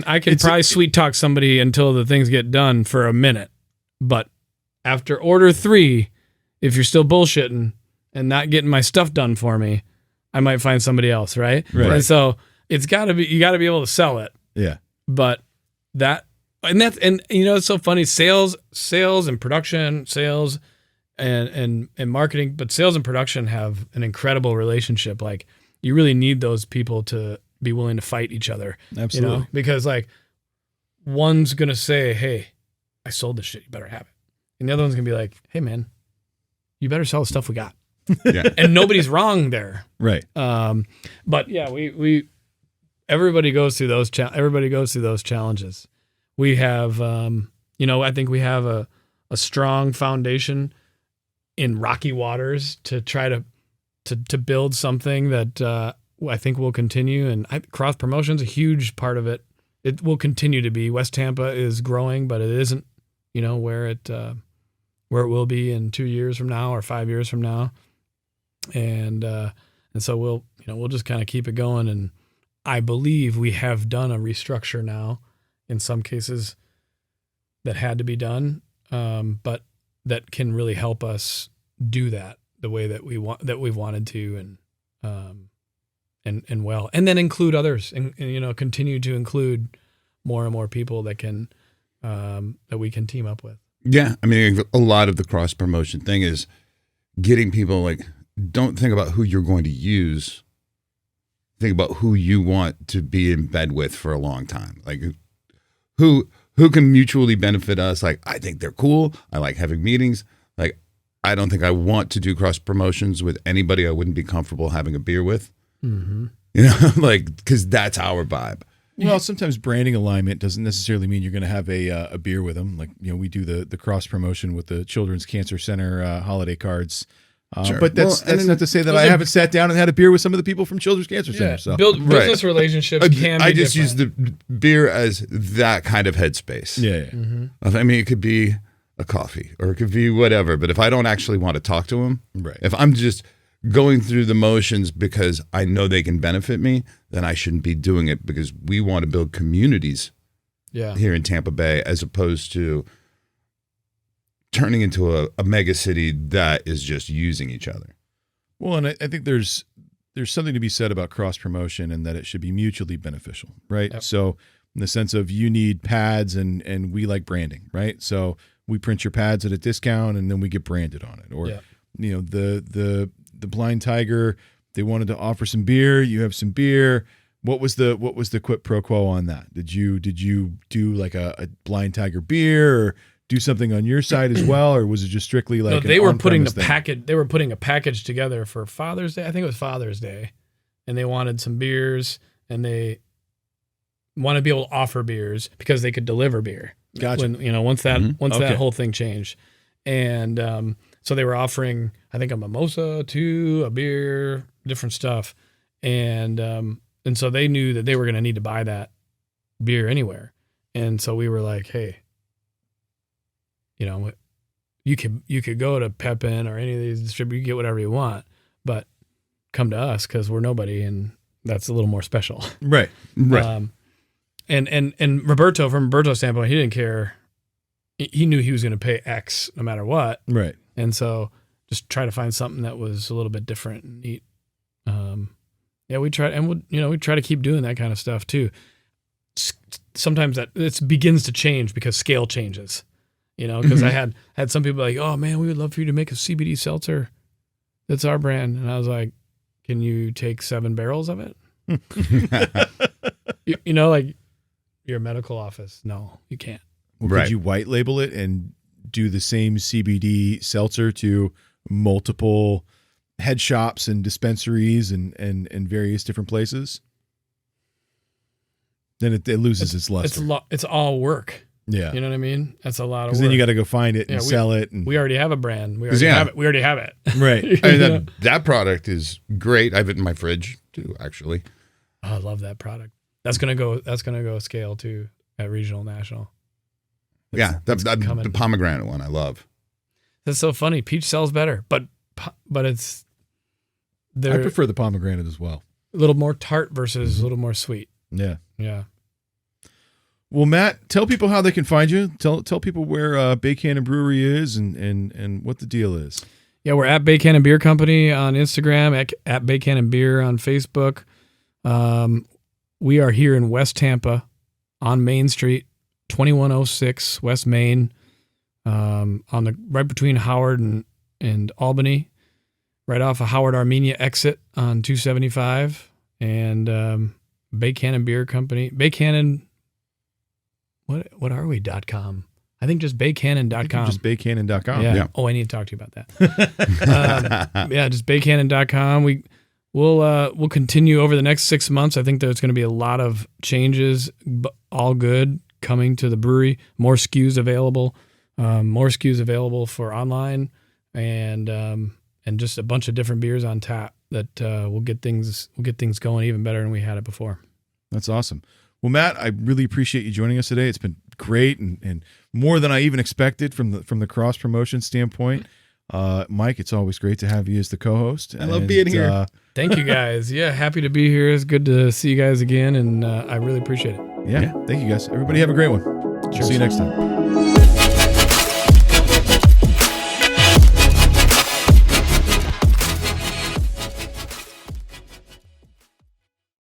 I can probably sweet talk somebody until the things get done for a minute. But after order 3, if you're still bullshitting and not getting my stuff done for me, I might find somebody else, right? And so you gotta be able to sell it. Yeah. But it's so funny, sales and production, sales and marketing, but sales and production have an incredible relationship. Like, you really need those people to be willing to fight each other. Absolutely. Because like, one's going to say, "Hey, I sold this shit, you better have it." And the other one's going to be like, "Hey man, you better sell the stuff we got." Yeah. And nobody's wrong there. Right. But yeah, everybody goes through those challenges. We have, I think we have a strong foundation in rocky waters to try to build something that I think will continue. And cross promotion's a huge part of it. It will continue to be. West Tampa is growing, but it isn't, where it will be in 2 years from now or 5 years from now. And so we'll just kind of keep it going. And I believe we have done a restructure now in some cases that had to be done, but that can really help us do that the way that we've wanted to, and well, and then include others and continue to include more and more people that can, that we can team up with. Yeah. I mean, a lot of the cross promotion thing is getting people, like, don't think about who you're going to use. Think about who you want to be in bed with for a long time. Like, who can mutually benefit us. Like, I think they're cool. I like having meetings. Like, I don't think I want to do cross promotions with anybody I wouldn't be comfortable having a beer with. Mm-hmm. Because that's our vibe. Well, sometimes branding alignment doesn't necessarily mean you're going to have a beer with them. Like, we do the cross promotion with the Children's Cancer Center holiday cards. Sure. But that's not to say that I haven't sat down and had a beer with some of the people from Children's Cancer Center. So build business relationships can be I just different. use the beer as that kind of headspace. Yeah. Mm-hmm. I mean, it could be a coffee or it could be whatever. But if I don't actually want to talk to them, right. If I'm just going through the motions because I know they can benefit me, then I shouldn't be doing it, because we want to build communities here in Tampa Bay, as opposed to turning into a mega city that is just using each other. Well, and I think there's something to be said about cross promotion, and that it should be mutually beneficial, right? Yep. So in the sense of, you need pads and we like branding, right? So we print your pads at a discount and then we get branded on it. Or the Blind Tiger, they wanted to offer some beer, you have some beer. What was the quid pro quo on that? Did you do like a Blind Tiger beer, or do something on your side as well, or was it just strictly like they were putting the package? They were putting a package together for Father's Day. I think it was Father's Day, and they wanted some beers, and they wanted to be able to offer beers because they could deliver beer. Gotcha. When once that whole thing changed, and so they were offering, I think, a mimosa, a beer, different stuff, and so they knew that they were going to need to buy that beer anywhere. And so we were like, hey, you could go to Pepin or any of these distributors, you get whatever you want, but come to us because we're nobody, and that's a little more special. Right. And Roberto, from Roberto's standpoint, he didn't care. He knew he was going to pay X no matter what. Right. And so just try to find something that was a little bit different and neat. We try, and we try to keep doing that kind of stuff too. Sometimes that it begins to change because scale changes, because I had some people like, oh man, we would love for you to make a CBD seltzer. That's our brand. And I was like, can you take 7 barrels of it? Like your medical office. No, you can't. Well, could you white label it and do the same CBD seltzer to multiple head shops and dispensaries and various different places? Then it loses its luster. It's all work. Yeah. You know what I mean? That's a lot of work. Because then you got to go find it and sell it. And we already have a brand. We already have it. Right. That product is great. I have it in my fridge too, actually. Oh, I love that product. That's gonna go scale too at regional, national. The pomegranate one I love. That's so funny. Peach sells better, but it's. I prefer the pomegranate as well. A little more tart versus a little more sweet. Yeah. Yeah. Well, Matt, tell people how they can find you. Tell people where Bay Cannon Brewery is and what the deal is. Yeah, we're at Bay Cannon Beer Company on Instagram, at Bay Cannon Beer on Facebook. We are here in West Tampa on Main Street, 2106 West Main, right between Howard and Albany, right off of Howard Armenia exit on 275, and Bay Cannon Beer Company. Bay Cannon, what are we, .com? I think just baycannon.com. Just baycannon.com. Yeah. Oh, I need to talk to you about that. Just baycannon.com. We'll continue over the next 6 months. I think there's going to be a lot of changes, all good, coming to the brewery. More SKUs available for online, and just a bunch of different beers on tap that will get things going even better than we had it before. That's awesome. Well, Matt, I really appreciate you joining us today. It's been great and more than I even expected from the cross promotion standpoint. Mike, it's always great to have you as the co-host. I love being here. Thank you, guys. Yeah, happy to be here. It's good to see you guys again, and I really appreciate it. Yeah. Thank you, guys. Everybody have a great one. Cheers. See you next time.